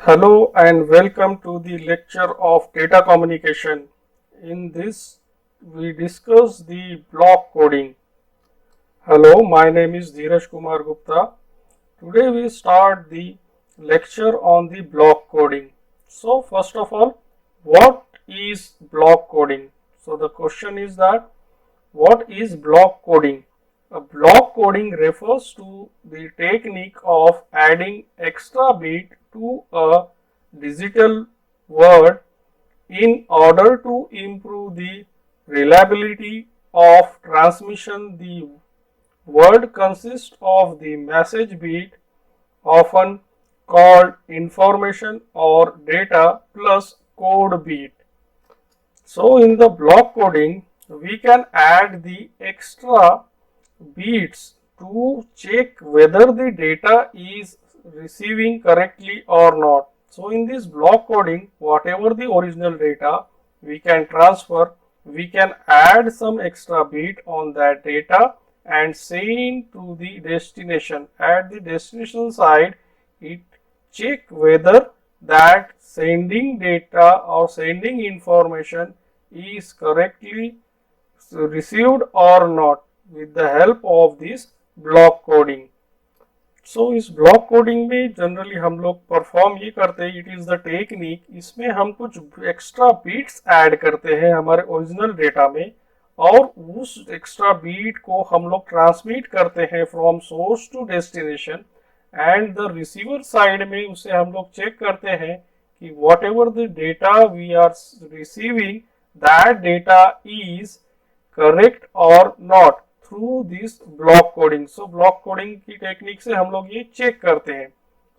Hello and welcome to the lecture of data communication. In this, we discuss the block coding. Hello, my name is Dheeraj Kumar Gupta. Today we start the lecture on the block coding. So first of all, what is block coding? So the question is that what is block coding? A block coding refers to the technique of adding extra bit to a digital word in order to improve the reliability of transmission. The word consists of the message bit, often called information or data, plus code bit. So in the block coding, we can add the extra bits to check whether the data is receiving correctly or not. So in this block coding, whatever the original data we can transfer, we can add some extra bit on that data and send to the destination. At the destination side, it check whether that sending data or sending information is correctly received or not with the help of this block coding. So इस block coding में generally हम लोग perform ये करते हैं, it is the technique, इसमें हम कुछ एक्स्ट्रा बीट्स ऐड करते हैं हमारे ओरिजिनल डेटा में और उस एक्स्ट्रा बीट को हम लोग ट्रांसमिट करते हैं from source to destination and the receiver side में उसे हम लोग चेक करते हैं कि whatever the data we are receiving that data is correct or not through this block coding. So block coding की टेक्निक से हम लोग ये चेक करते हैं.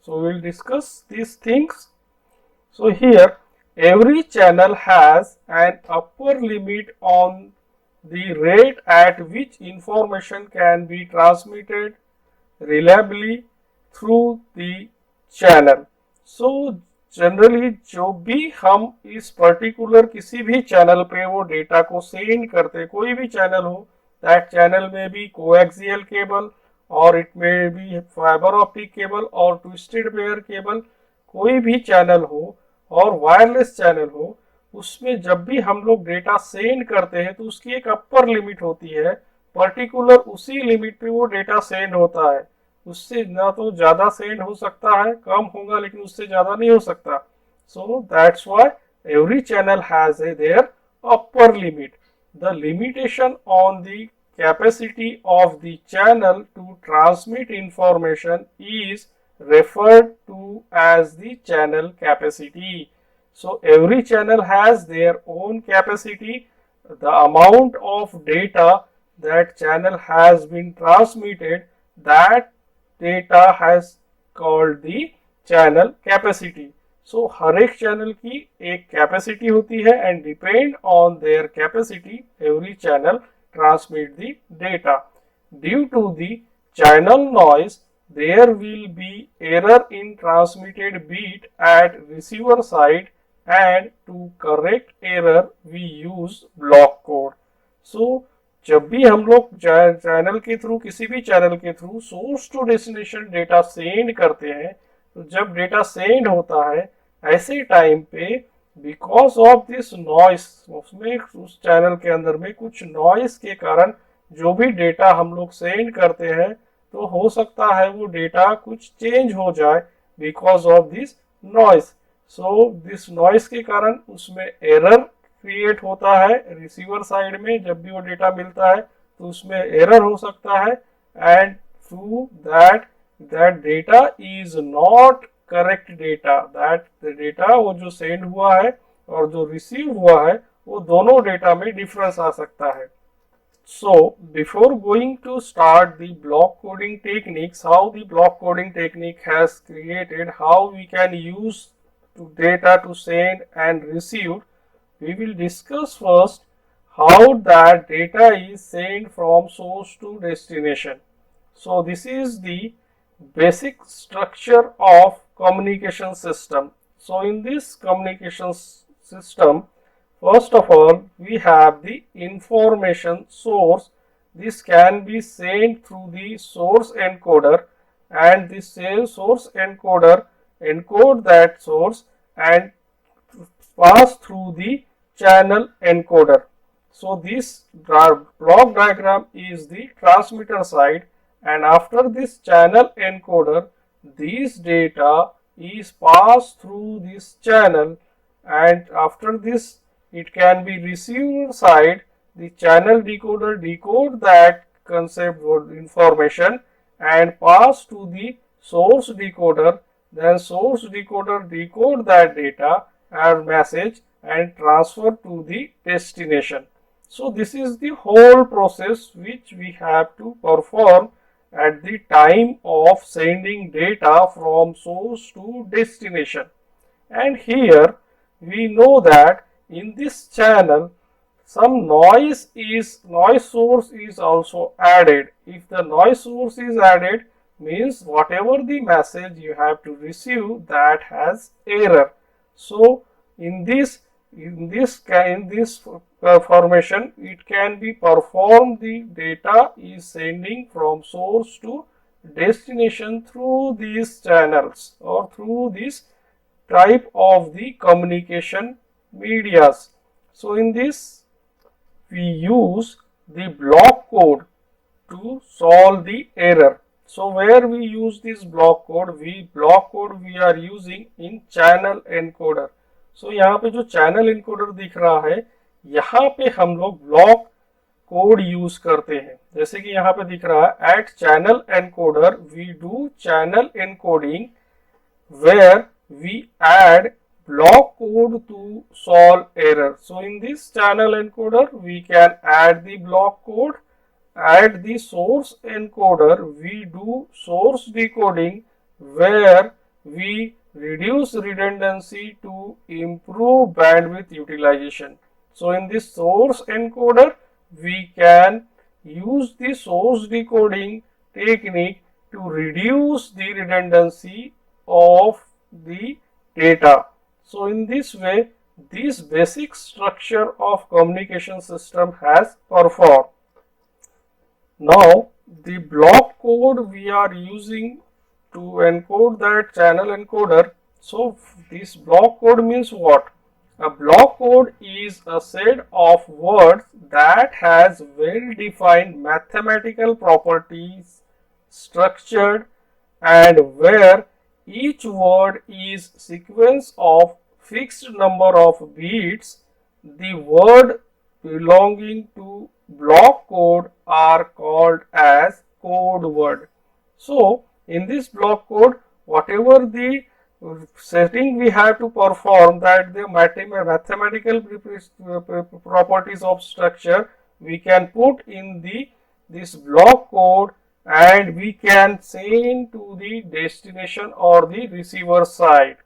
So will discuss this things. So here every channel has an upper limit on the rate at which information can be transmitted reliably through the channel. So generally जो भी हम इस पर्टिकुलर किसी भी चैनल पे वो डेटा को send करते, कोई भी चैनल हो, दैट चैनल में भी कोएक्सियल केबल और इट में भी फाइबर ऑप्टिक केबल और ट्विस्टेड पेयर केबल, कोई भी चैनल हो और वायरलेस चैनल हो, उसमें जब भी हम लोग डेटा सेंड करते हैं तो उसकी एक अपर लिमिट होती है, पर्टिकुलर उसी लिमिट पे वो डेटा सेंड होता है. उससे ना तो ज्यादा सेंड हो सकता है, कम होगा लेकिन उससे ज्यादा नहीं हो सकता. So that's why every channel has a their upper limit. The limitation on the capacity of the channel to transmit information is referred to as the channel capacity. So every channel has their own capacity. The amount of data that channel has been transmitted, that data has called the channel capacity. So हर एक channel की एक capacity होती है and depend on their capacity every channel transmit the data. Due to the channel noise, there will be error in transmitted bit at receiver side, and to correct error we use block code. So जब भी हम लोग channel के through, किसी भी channel के through source to destination data send करते हैं, तो जब डेटा सेंड होता है ऐसे टाइम पे बिकॉज ऑफ दिस नॉइस, उसमें उस चैनल के अंदर में कुछ नॉइस के कारण जो भी डेटा हम लोग सेंड करते हैं तो हो सकता है वो डेटा कुछ चेंज हो जाए because of this noise. So this noise के कारण उसमें एरर क्रिएट होता है रिसीवर साइड में. जब भी वो डेटा मिलता है तो उसमें एरर हो सकता है and through that data is not correct data, that data वो जो सेंड हुआ है और जो रिसीव हुआ है वो दोनों डेटा में डिफरेंस आ सकता है. So before going to start the block coding techniques, how the block coding technique has created, how we can use to data to send and receive, we will discuss first how that data is sent from source to destination. So this is the basic structure of communication system. So in this communication system, first of all we have the information source. This can be sent through the source encoder, and this same source encoder encode that source and pass through the channel encoder. So this block diagram is the transmitter side, and after this channel encoder, this data is passed through this channel, and after this it can be receiver side. The channel decoder decode that concept or information and pass to the source decoder. Then source decoder decode that data and message and transfer to the destination. So this is the whole process which we have to perform at the time of sending data from source to destination. And here we know that in this channel some noise source is also added. If the noise source is added, means whatever the message you have to receive, that has error. So in this formation, it can be performed. The data is sending from source to destination through these channels or through this type of the communication medias. So in this we use the block code to solve the error. So where we use this block code we are using in channel encoder. So यहाँ पे जो channel encoder दिख रहा है, यहाँ पे हम लोग ब्लॉक कोड यूज करते हैं. जैसे कि यहाँ पे दिख रहा है at channel encoder we do channel encoding where we add block code to solve error. So in this channel encoder we can add the block code. At the source encoder we do source decoding where we reduce redundancy to improve bandwidth utilization. So in this source encoder we can use the source decoding technique to reduce the redundancy of the data. So in this way, this basic structure of communication system has performed. Now the block code we are using to encode that channel encoder. So this block code means what? A block code is a set of words that has well-defined mathematical properties, structured, and where each word is sequence of fixed number of bits. The word belonging to block code are called as code word. So in this block code, whatever the setting we have to perform, that the mathematical properties of structure we can put in this block code, and we can send to the destination or the receiver side.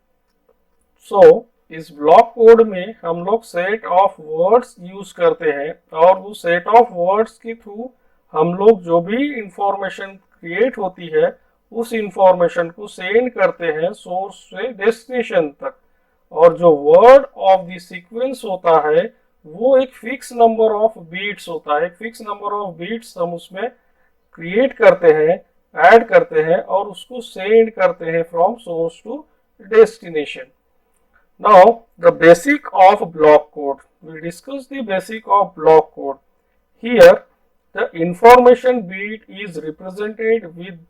So इस block code में हम लोग set of words use करते हैं, और वो set of words के through हम लोग जो भी इंफॉर्मेशन क्रिएट होती है उस इंफॉर्मेशन को सेंड करते हैं सोर्स से डेस्टिनेशन तक. और जो वर्ड ऑफ द सीक्वेंस होता है वो एक फिक्स नंबर ऑफ बीट्स होता है. एक फिक्स नंबर ऑफ बीट्स हम उसमें क्रिएट करते हैं, ऐड करते हैं और उसको सेंड करते हैं from source to destination. Now the basic of block code. We discuss the basic of block code. Here the information bit is represented with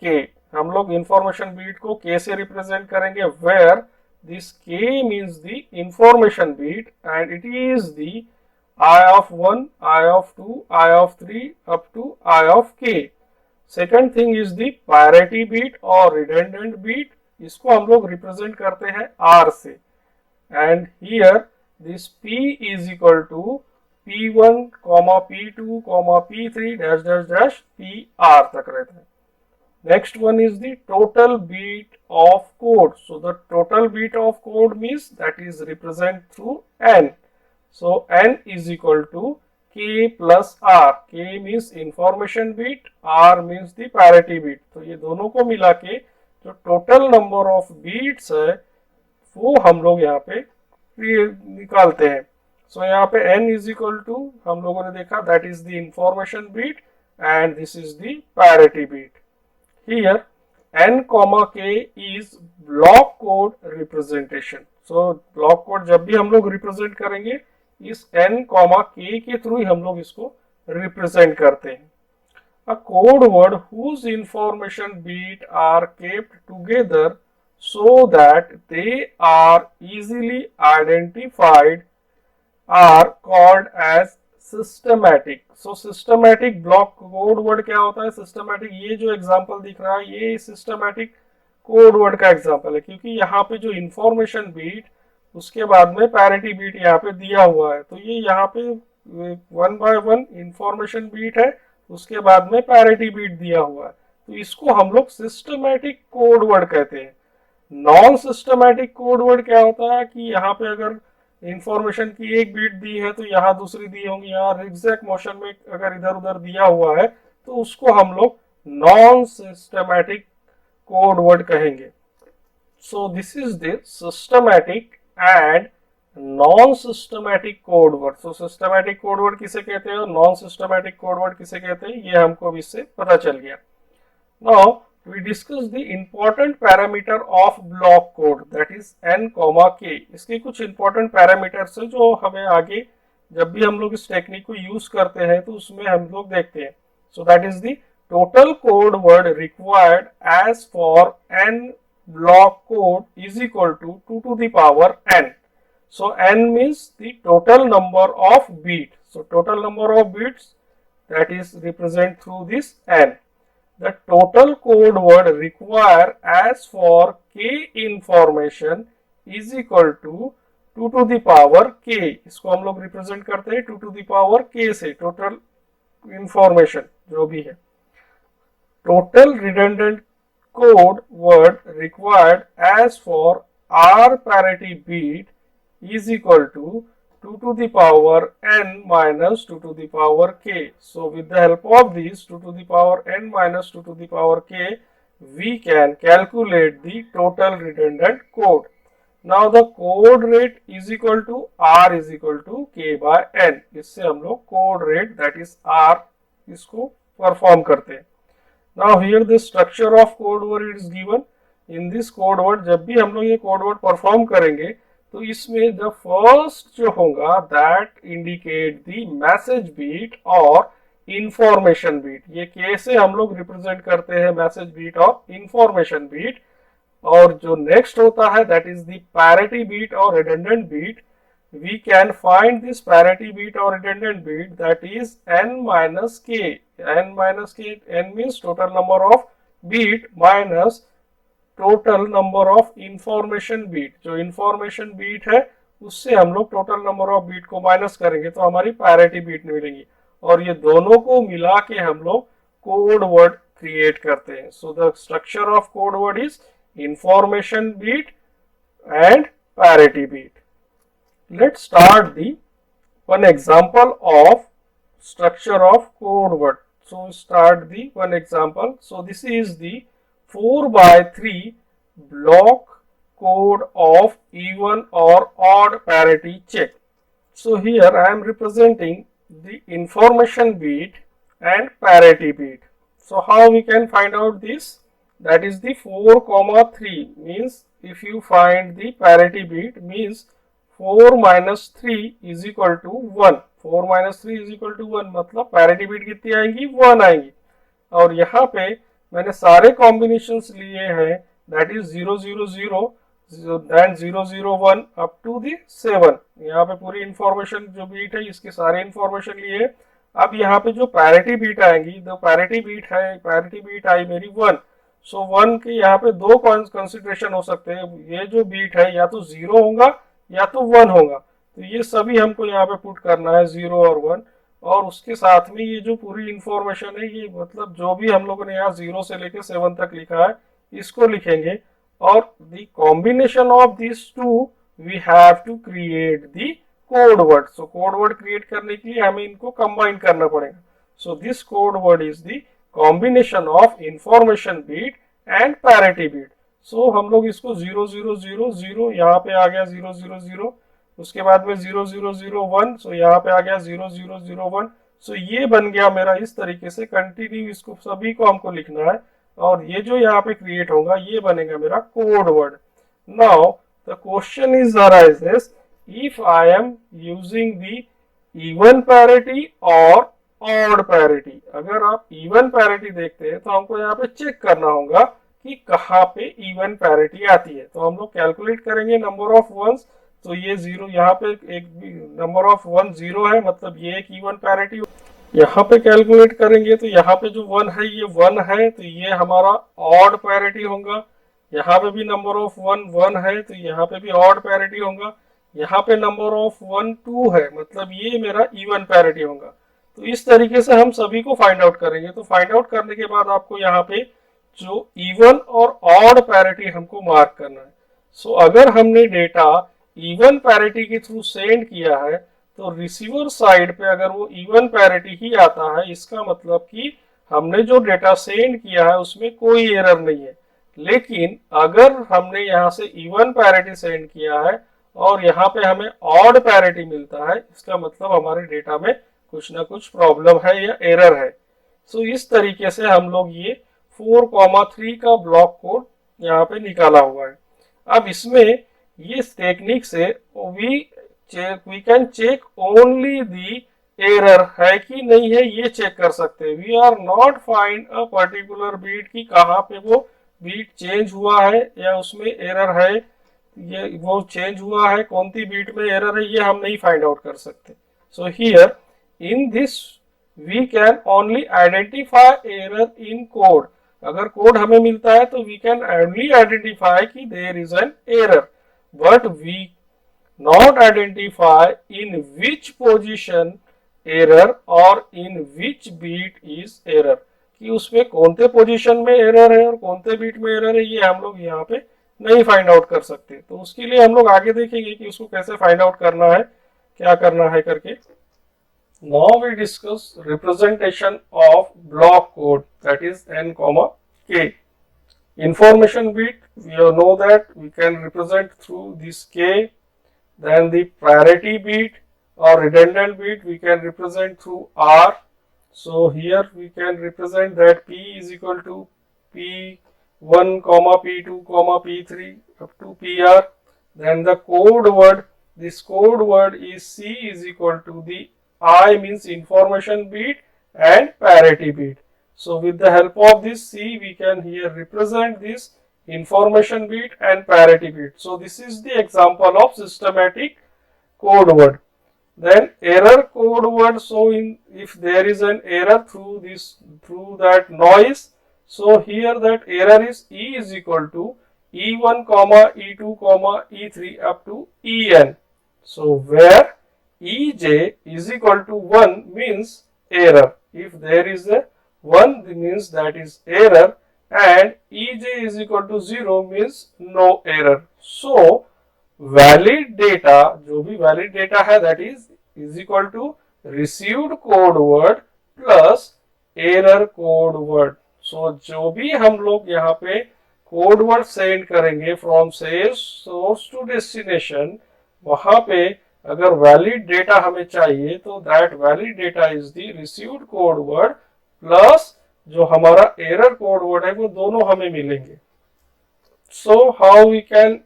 K. हम लोग information bit को K से represent करेंगे, where this K means the information bit and it is the I of 1, I of 2, I of 3 up to I of K. Second thing is the parity bit or redundant bit. इसको हम लोग represent करते हैं R से. And here this P is equal to P1, P2, P3 dash dash dash PR तक रहता है. Next one is the total bit of code. So the total bit of code means that is represented through N. So N is equal to K plus R. K means information bit, R means the parity bit. तो ये दोनों को मिला के जो total number of bits है वो हम लोग यहाँ पे निकालते हैं. सो यहाँ पे n इज इक्वल टू हम लोगों ने देखा that is the information bit and this is the parity bit. Here n comma k is block code representation. So block code जब भी हम लोग रिप्रेजेंट करेंगे इस n कॉमा k के थ्रू ही हम लोग इसको रिप्रेजेंट करते हैं। A code word whose information bit are kept together so that they are easily identified are called as systematic. So systematic block code word क्या होता है? Systematic, ये जो एग्जांपल दिख रहा है ये systematic कोड वर्ड का एग्जांपल है, क्योंकि यहाँ पे जो इंफॉर्मेशन बीट उसके बाद में पैरिटी बीट यहाँ पे दिया हुआ है, तो ये यहाँ पे 1 बाय 1 इंफॉर्मेशन बीट है, उसके बाद में पैरिटी बीट दिया हुआ है, तो इसको हम लोग सिस्टमैटिक कोड वर्ड कहते हैं। नॉन सिस्टमैटिक कोड वर्ड क्या होता है कि यहाँ पे अगर इंफॉर्मेशन की एक बीट दी है तो यहाँ दूसरी दी होंगी, यहाँ रिग्जैक्ट मोशन में अगर इधर उधर दिया हुआ है तो उसको हम लोग नॉन सिस्टमैटिक कोड वर्ड कहेंगे। सो this is the systematic and non systematic code word. So systematic code word किसे कहते हैं और नॉन सिस्टमैटिक कोड वर्ड किसे कहते हैं, ये हमको अभी इससे पता चल गया। Now we discuss the important parameter of block code, that is n, k। इसके कुछ important parameters है जो हमें आगे जब भी हम लोग इस टेक्निक को यूज करते हैं तो उसमें हम लोग देखते हैं। so that is the total code word required as for n block code is equal to 2 to the power n। so n means the total number of bits, so total number of bits that is represent through this n। The total code word required as for k information is equal to 2 to the power k। इसको हम लोग represent करते हैं 2 to the power k से, total information जो भी है। Total redundant code word required as for r parity bit is equal to 2 to the power n minus 2 to the power k। So with the help of this 2 to the power n minus 2 to the power k, we can calculate the total redundant code। Now the code rate is equal to r is equal to k by n। इससे हम लोग code rate that is r इसको perform करते हैं। Now here the structure of code word is given। In this code word जब भी हम लोग ये code word परफॉर्म करेंगे तो इसमें द फर्स्ट जो होगा that indicate the message bit और इंफॉर्मेशन बीट। ये कैसे हम लोग रिप्रेजेंट करते हैं मैसेज बीट और इंफॉर्मेशन बीट, और जो नेक्स्ट होता है that is the parity bit or redundant bit. We can find this parity bit or redundant bit that is n minus K. n minus K, n means total number of bit minus total number of information bit. जो इंफॉर्मेशन bit है उससे हम लोग total number of beat को minus करेंगे तो हमारी पैरिटी बीट मिलेंगी, और ये दोनों को मिला के हम लोग कोड वर्ड क्रिएट करते हैं। So the structure of code word is information bit and parity bit. Let's start the one example of structure of code word. So start the one example. So this is the 4 by 3 block code of even or odd parity check। So here I am representing the information bit and parity bit। So how we can find out this? That is the 4,3 means if you find the parity bit means 4 minus 3 is equal to 1। 4 minus 3 is equal to 1 मतलब parity beat कितनी आएंगी, 1 आएंगी। और यहाँ पे मैंने सारे combinations लिए हैं that is 0 0 0 then 0 0 1 up to the 7। यहाँ पे पूरी इंफॉर्मेशन जो बीट है इसके सारे इंफॉर्मेशन लिए। अब यहाँ पे जो पैरिटी बीट आएंगी, जो पैरिटी बीट है, पैरिटी बीट आई मेरी 1। सो 1 के यहाँ पे दो कंसिडरेशन हो सकते हैं, ये जो बीट है या तो 0 होगा या तो 1 होगा, तो ये सभी हमको यहाँ पे पुट करना है 0 और 1। और उसके साथ में ये जो पूरी इंफॉर्मेशन है ये मतलब जो भी हम लोगों ने यहाँ 0 से लेके 7 तक लिखा है इसको लिखेंगे, और the combination of this two we have to create the code word. So code word create करने के लिए हमें इनको कंबाइन करना पड़ेगा। So this code word is the combination of information bit and parity bit. So हम लोग इसको 0 0 0 0 यहाँ पे आ गया 0 0 0, उसके बाद में 0 0 0 1, सो यहाँ पे आ गया 0 0 0 1। सो ये बन गया मेरा इस तरीके से कंटिन्यू, इसको सभी को हमको लिखना है और ये जो यहाँ पे क्रिएट होगा ये बनेगा मेरा code word. Now the question is arises if I am using the even parity और ऑड पैरिटी। अगर आप इवन पैरिटी देखते हैं तो हमको यहाँ पे चेक करना होगा कि कहाँ पे इवन पैरिटी आती है। तो हम लोग कैलकुलेट करेंगे नंबर ऑफ वंस। तो ये जीरो, यहाँ पे एक नंबर ऑफ वन जीरो है, मतलब ये एक इवन पैरिटी। यहाँ पे कैलकुलेट करेंगे तो यहाँ पे जो वन है ये वन है, तो ये हमारा ऑड पैरिटी होगा। यहाँ पे भी नंबर ऑफ वन वन है, तो यहाँ पे भी ऑड पैरिटी होगा। यहाँ पे नंबर ऑफ वन टू है, मतलब ये मेरा इवन पैरिटी होगा। तो इस तरीके से हम सभी को फाइंड आउट करेंगे। तो फाइंड आउट करने के बाद आपको यहाँ पे जो इवन और ऑड पैरिटी हमको मार्क करना है। सो अगर हमने डेटा इवन पैरिटी के थ्रू सेंड किया है तो रिसीवर साइड पे अगर वो इवन पैरिटी ही आता है, इसका मतलब कि हमने जो डेटा सेंड किया है उसमें कोई एरर नहीं है। लेकिन अगर हमने यहाँ से इवन पैरिटी सेंड किया है और यहाँ पे हमें ऑड पैरिटी मिलता है, इसका मतलब हमारे डेटा में कुछ ना कुछ प्रॉब्लम है या एरर है। सो इस तरीके से हम लोग ये 4,3 का ब्लॉक कोड यहाँ पे निकाला हुआ है। अब इसमें ये टेक्निक से we can check only the error है कि नहीं है, ये चेक कर सकते हैं। We are not find a particular bit की कहाँ पे वो बीट चेंज हुआ है या उसमें एरर है, ये वो चेंज हुआ है, कौन सी बीट में एरर है, ये हम नहीं फाइंड आउट कर सकते। So here in this we can only identify error in code. अगर कोड हमें मिलता है तो वी कैन ओनली आइडेंटिफाई कि there is an error, but we not identify in which position error और in which bit is error, कि उसमें कौन से पोजीशन में एरर है और कौन से बीट में एरर है, ये हम लोग यहाँ पे नहीं फाइंड आउट कर सकते। तो उसके लिए हम लोग आगे देखेंगे कि उसको कैसे फाइंड आउट करना है, क्या करना है करके। Now we discuss representation of block code, that is n, k. Information bit, we know that we can represent through this k. Then the priority bit or redundant bit we can represent through r. So here we can represent that p is equal to p1, p2, p3 up to pr. Then the code word, this code word is c is equal to the I means information bit and parity bit. So with the help of this C we can here represent this information bit and parity bit. So this is the example of systematic code word. Then error code word, so if there is an error through that noise, so here that error is E is equal to E1, E2, E3 up to En. So where Ej is equal to 1 means error. If there is a 1 means that is error, and Ej is equal to 0 means no error. So valid data, जो भी valid data है, that is equal to received code word plus error code word. So जो भी हम लोग यहाँ पे code word send करेंगे from source to destination, वहाँ पे अगर वैलिड डेटा हमें चाहिए तो that valid data is the received code word plus जो हमारा एरर कोड वर्ड है, वो दोनों हमें मिलेंगे। So how we can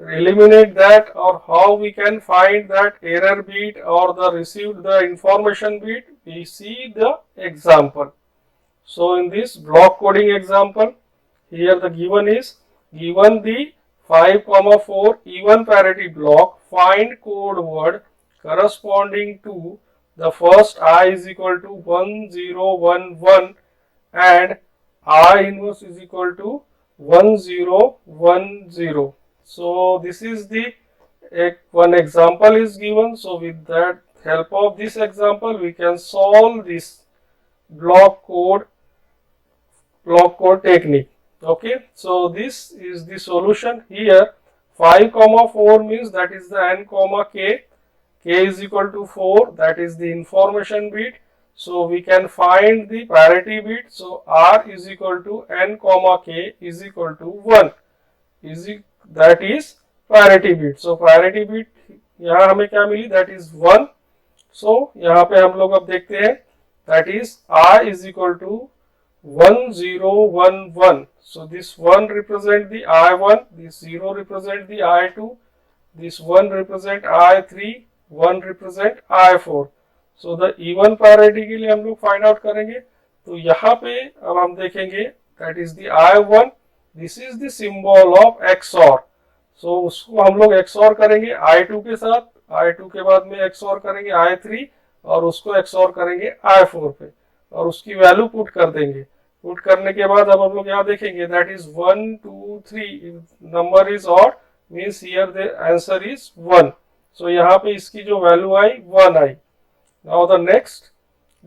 eliminate that or how we can find that error bit or the received the information bit, we see the example. So in this block coding example, here the given is given the 5,4 even parity block, find code word corresponding to the first I is equal to 1011 and I inverse is equal to 1010. So this is the one example is given. So with that help of this example we can solve this block code technique. Okay, so this is the solution. Here 5,4 means that is the n, k. K is equal to 4, that is the information bit. So we can find the parity bit. So r is equal to n, k is equal to 1. That is parity bit. So parity bit यहाँ हमें क्या मिली, that is 1. So यहाँ पे हम लोग अब देखते हैं that is I is equal to 1 0 1 1. So this 1 represent the I1, this 0 represent the I2, this 1 represent I3, 1 represent I4. So the even parity के लिए हम लोग फाइंड आउट करेंगे। तो यहाँ पे अब हम देखेंगे that is the I1, this is the symbol of XOR। सो उसको हम लोग XOR करेंगे I2 के साथ, I2 के बाद में XOR करेंगे I3 और उसको XOR करेंगे I4 पे और उसकी वैल्यू पुट कर देंगे। पुट करने के बाद अब हम लोग यहाँ देखेंगे that is 1 2 3 number is odd, means here the answer is 1। सो यहाँ पे इसकी जो value I 1 I. Now the next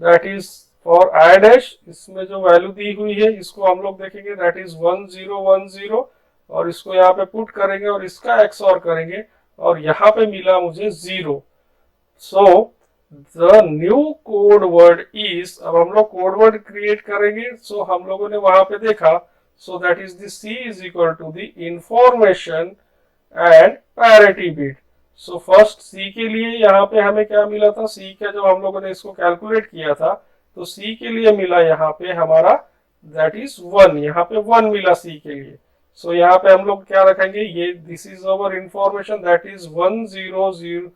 that is for I dash, इसमें जो वैल्यू दी हुई है इसको हम लोग देखेंगे दैट इज 1 0 1 0 और इसको यहाँ पे पुट करेंगे और इसका XOR करेंगे और यहाँ पे मिला मुझे 0। So the new code word is, अब हम लोग कोड वर्ड क्रिएट करेंगे। सो हम लोगों ने वहां पे देखा, so that is the C is equal to the information and parity bit. So first C के लिए यहाँ पे हमें क्या मिला था, C का जो हम लोगों ने इसको कैलकुलेट किया था, तो C के लिए मिला यहाँ पे हमारा दैट इज 1, यहाँ पे 1 मिला C के लिए। सो यहाँ पे हम लोग क्या रखेंगे, ये this is our information that is 1 0 0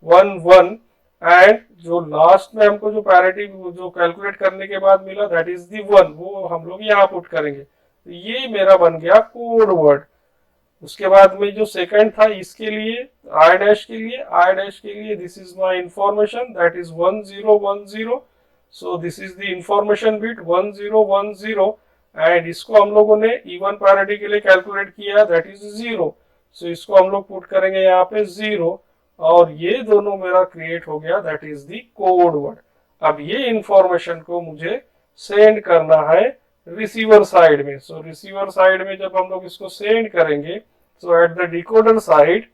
1 1 and जो लास्ट में हमको जो पैरिटी जो कैलकुलेट करने के बाद मिला दैट इज दी 1, वो हम लोग यहाँ पुट करेंगे। तो ये मेरा बन गया कोड वर्ड। उसके बाद में जो सेकंड था इसके लिए आई डैश के लिए this is my information that is 1 0 1 0। So this is the information bit 1 0 1 0 and इसको हम लोगों ने इवन पैरिटी के लिए कैलकुलेट किया दैट इज 0। सो इसको हम लोग पुट करेंगे यहाँ पे 0 और ये दोनों मेरा क्रिएट हो गया that is the code word. अब ये इंफॉर्मेशन को मुझे सेंड करना है रिसीवर साइड में। सो रिसीवर साइड में जब हम लोग इसको सेंड करेंगे, so at the decoder side,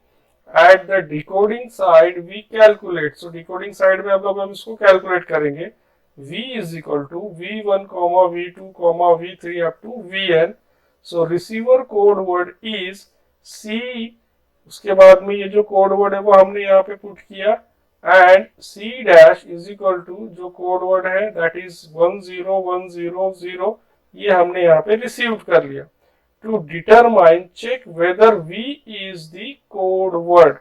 at the decoding side we calculate. So decoding side में हम इसको कैलकुलेट करेंगे v is equal to v1, v2, v3 up to vn। So receiver code word is c। उसके बाद में ये जो code word है वो हमने यहाँ पे पुट किया and C dash is equal to जो कोड वर्ड है दैट इज 1 0 1 0 0, ये हमने यहाँ पे रिसीव कर लिया। To determine check whether V is the code word,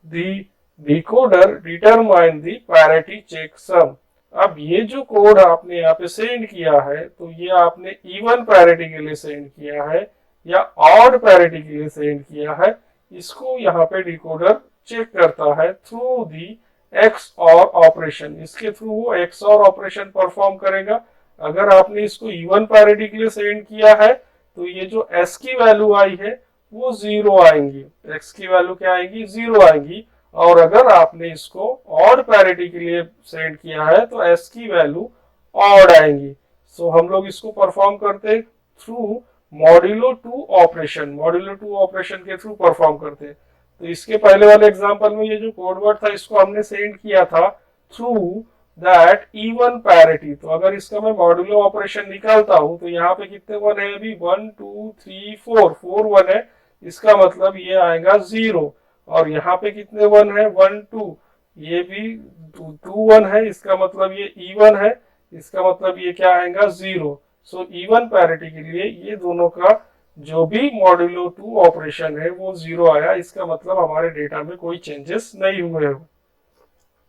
the decoder determine the parity check sum. अब ये जो कोड आपने यहाँ पे सेंड किया है, तो ये आपने इवन पैरिटी के लिए सेंड किया है या ऑड पैरिटी के लिए सेंड किया है, इसको यहाँ पे डिकोडर चेक करता है थ्रू दी XOR ऑपरेशन। इसके थ्रू वो XOR ऑपरेशन परफॉर्म करेगा। अगर आपने इसको इवन पैरिटी के लिए सेंड किया है तो ये जो S की वैल्यू आई है वो 0 आएंगी, X की वैल्यू क्या आएगी, 0 आएंगी। और अगर आपने इसको ऑड पैरिटी के लिए सेंड किया है तो S की वैल्यू ऑड आएंगी। सो हम लोग इसको परफॉर्म करते through modulo 2 operation, modulo 2 operation के थ्रू परफॉर्म करते हैं। तो इसके पहले वाले एग्जांपल में ये जो कोड वर्ड था इसको हमने सेंड किया था थ्रू दैट इवन पैरिटी। तो अगर इसका मैं मॉड्यूलो ऑपरेशन निकालता हूं तो यहाँ पे कितने वन है, अभी 1 2 3 4 4 वन है, इसका मतलब ये आएगा 0। और यहाँ पे कितने वन है, 1 2, ये भी 2 1 है, इसका मतलब ये इवन है, इसका मतलब ये क्या आएगा 0। सो इवन पैरिटी के लिए ये दोनों का जो भी मॉड्यूलो 2 ऑपरेशन है वो 0 आया, इसका मतलब हमारे डेटा में कोई चेंजेस नहीं हुए हो।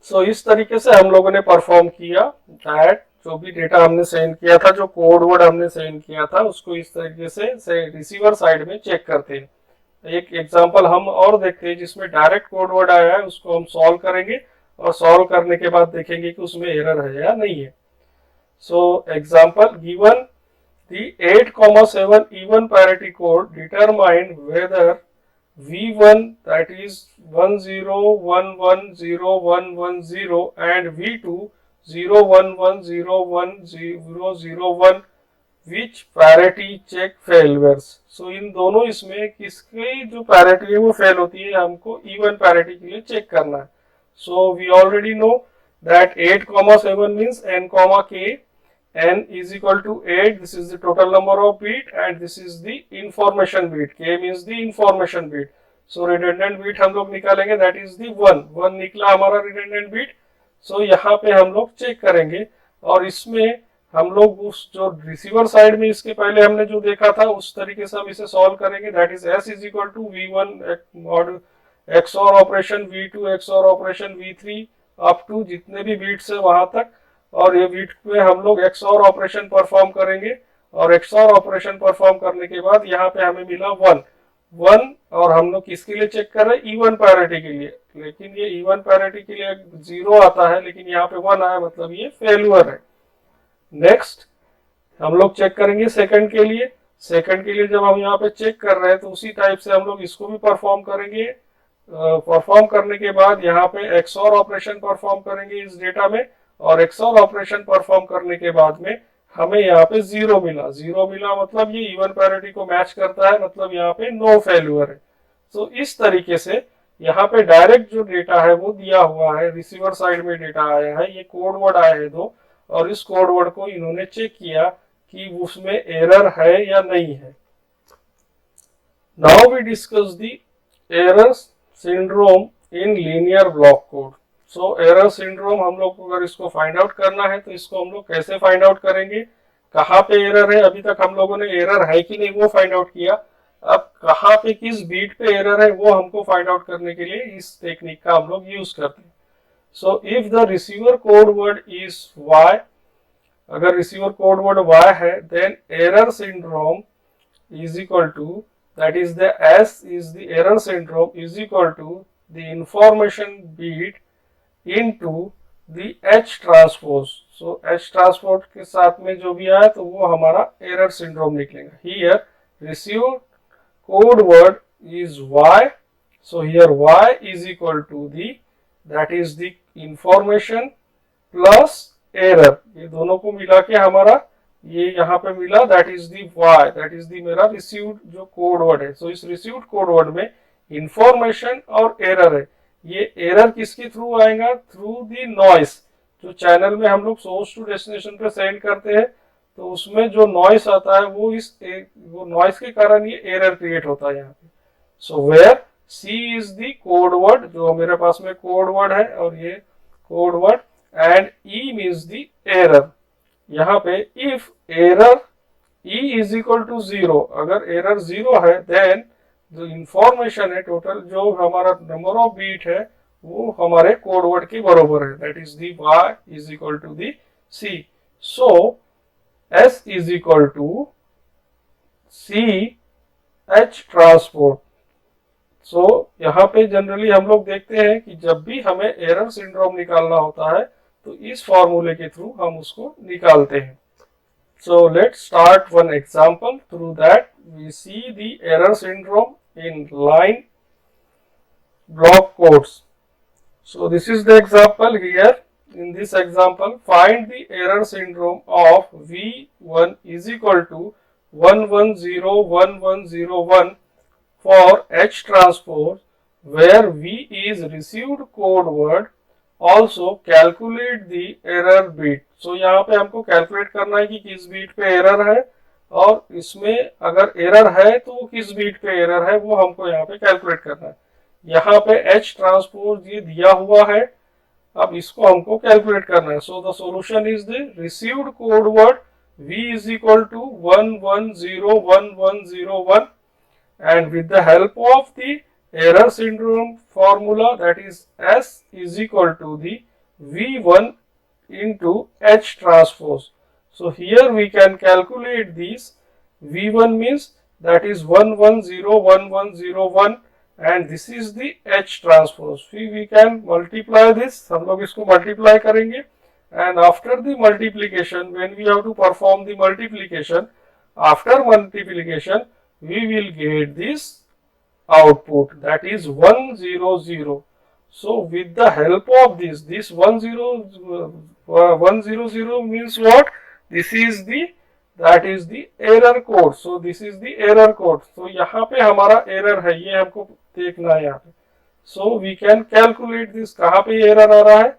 सो इस तरीके से हम लोगों ने परफॉर्म किया दैट जो भी डेटा हमने सेंड किया था, जो कोड वर्ड हमने सेंड किया था, उसको इस तरीके से रिसीवर साइड में चेक करते हैं। एक एग्जांपल हम और देखते हैं जिसमें डायरेक्ट कोड वर्ड आया है, उसको हम सॉल्व करेंगे और सॉल्व करने के बाद देखेंगे कि उसमें एरर है या नहीं है। So example given the 8,7 even parity code determined whether V1 that is 10110110 and V2 011010001 which parity check failures। So इन दोनों इसमें किसकी जो parity है वो फेल होती है, हमको even parity के लिए चेक करना है। So we already know that 8,7 means n, k, n is equal to 8, this is the total number of bit and this is the information bit, k means the information bit। so redundant bit हम लोग निकालेंगे that is the 1 निकला हमारा redundant bit। so यहाँ पे हम लोग check करेंगे और इसमें हम लोग उस जो रिसीवर साइड में इसके पहले हमने जो देखा था उस तरीके से हम इसे सॉल्व करेंगे। That is S is equal to V1 mod XOR operation, V2 XOR operation, V3 up to जितने भी बीट्स है वहां तक, और ये बीट पे हम लोग XOR ऑपरेशन परफॉर्म करेंगे। और XOR ऑपरेशन परफॉर्म करने के बाद यहाँ पे हमें मिला 1, और हम लोग किसके लिए चेक कर रहे हैं? इवन पैरिटी के लिए। लेकिन ये इवन पैरिटी के लिए 0 आता है, लेकिन यहाँ पे 1 आया, मतलब ये फेल्यूर है। नेक्स्ट हम लोग चेक करेंगे सेकंड के लिए। सेकंड के लिए जब हम यहाँ पे चेक कर रहे हैं तो उसी टाइप से हम लोग इसको भी परफॉर्म करेंगे। परफॉर्म करने के बाद यहाँ पे XOR ऑपरेशन परफॉर्म करेंगे इस डेटा में, और XOR ऑपरेशन परफॉर्म करने के बाद में हमें यहाँ पे 0 मिला। 0 मिला मतलब ये इवन पैरिटी को मैच करता है, मतलब यहाँ पे नो फेल्यूर है। तो इस तरीके से यहाँ पे डायरेक्ट जो डेटा है वो दिया हुआ है, रिसीवर साइड में डेटा आया है, ये कोड वर्ड आए हैं 2, और इस कोड वर्ड को इन्होंने चेक किया कि उसमें एरर है या नहीं है। Now we discuss the error syndrome in linear block code. So error syndrome हम लोग को अगर इसको फाइंड आउट करना है तो इसको हम लोग कैसे फाइंड आउट करेंगे? कहाँ पे एरर है? अभी तक हम लोगों ने एरर है कि नहीं वो फाइंड आउट किया। अब कहाँ पे किस बीट पे एरर है वो हमको फाइंड आउट करने के लिए इस टेक्निक का हम लोग यूज करते हैं। So if the receiver code word is y, अगर रिसीवर कोड वर्ड y है, then error syndrome is equal to, that is the S is the error syndrome is equal to the information bit into the H transpose. So H transpose के साथ में जो भी आया तो वो हमारा error syndrome निकलेगा। Here received code word is Y, so here Y is equal to the, that is the information plus error, ये दोनों को मिला के हमारा ये यहाँ पे मिला, that is the Y, that is the मेरा रिसीव्ड जो कोड वर्ड है। सो इस रिसीव्ड कोड वर्ड में इंफॉर्मेशन और एरर है। ये एरर किसके थ्रू आएगा? Through the noise. जो चैनल में हम लोग सोर्स टू डेस्टिनेशन पे सेंड करते हैं तो उसमें जो नॉइस आता है वो नॉइस के कारण ये एरर क्रिएट होता है यहाँ पे। So where C is the code word, जो मेरे पास में कोड वर्ड है, और ये code word, and E means the error. यहाँ पे if error E is equal to 0, अगर एरर 0 है, देन जो इंफॉर्मेशन है टोटल, जो हमारा नंबर ऑफ बीट है, वो हमारे कोड वर्ड के बराबर है, that is the Y is equal to the C. So S is equal to C H transport. So यहाँ पे जनरली हम लोग देखते हैं कि जब भी हमें एरर सिंड्रोम निकालना होता है तो इस फॉर्मूले के थ्रू हम उसको निकालते हैं। So let's start one example. Through that we see the error syndrome in line block codes. So this is the example here. In this example, find the error syndrome of V1 is equal to 1101101 for H transpose, where V is received code word. Also calculate the error bit. So यहाँ पे हमको calculate करना है कि किस beat पे error है, और इसमें अगर एरर है तो वो किस बीट पे एरर है वो हमको यहाँ पे कैलकुलेट करना है। यहाँ पे H ट्रांसपोज ये दिया हुआ है, अब इसको हमको कैलकुलेट करना है। So the solution is the received code word V is equal to 1101101, and with the help of the error syndrome formula, that is S is equal to the V1 into H transpose. So here we can calculate these. V1 means that is 1101101, and this is the H transpose. We can multiply this. हम लोग इसको multiply करेंगे, and after the multiplication, when we have to perform the multiplication, after multiplication we will get this output, that is 100. So with the help of this 100 means what? This is the, that is the error code. So this is the error code. So यहाँ पे हमारा error है, ये हमको देखना है यहाँ पे. So we can calculate this. कहाँ पे error आ रहा है?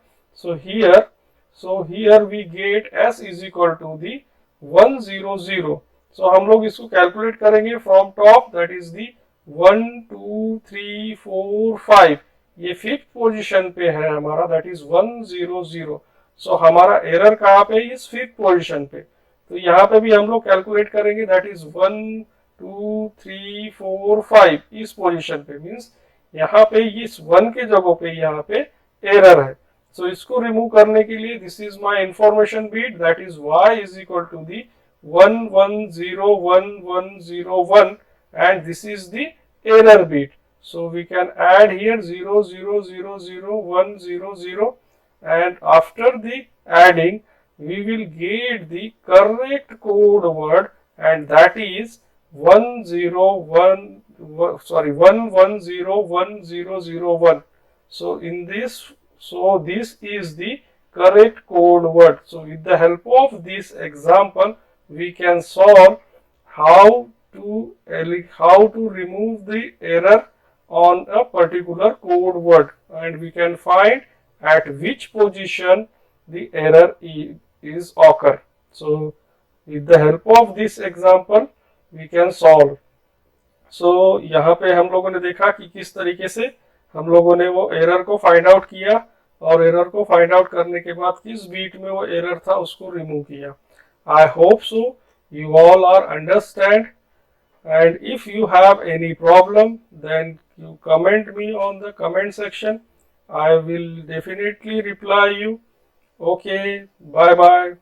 So here we get S is equal to the 100. So हम लोग इसको calculate करेंगे from top, that is the 1 2 3 4 5, ये 5th पोजीशन पे है हमारा, that is 100. सो हमारा एरर कहाँ पे, इस 5th पोजीशन पे। तो यहाँ पे भी हम लोग कैलकुलेट करेंगे, दैट इज 1 2 3 4 5 इस पोजीशन पे, मींस यहाँ पे इस 1 के जगह पे यहाँ पे एरर है। सो इसको रिमूव करने के लिए this is my information bit, that is y is equal to the 1 1 0 1 1 0 1 and this is the error bit. So we can add here 0 0 0 0 1 0 0 and after the adding we will get the correct code word, and that is 101101001. So in this, so this is the correct code word. So with the help of this example we can solve how to remove the error on a particular code word, and we can find at which position the error is occur. So with the help of this example we can solve. So यहाँ पे हम लोगों ने देखा कि किस तरीके से हम लोगों ने वो एरर को फाइंड आउट किया, और एरर को फाइंड आउट करने के बाद किस बीट में वो एरर था उसको रिमूव किया। I hope so you all are understand, and if you have any problem then you comment me on the comment section. I will definitely reply you. Okay, bye bye.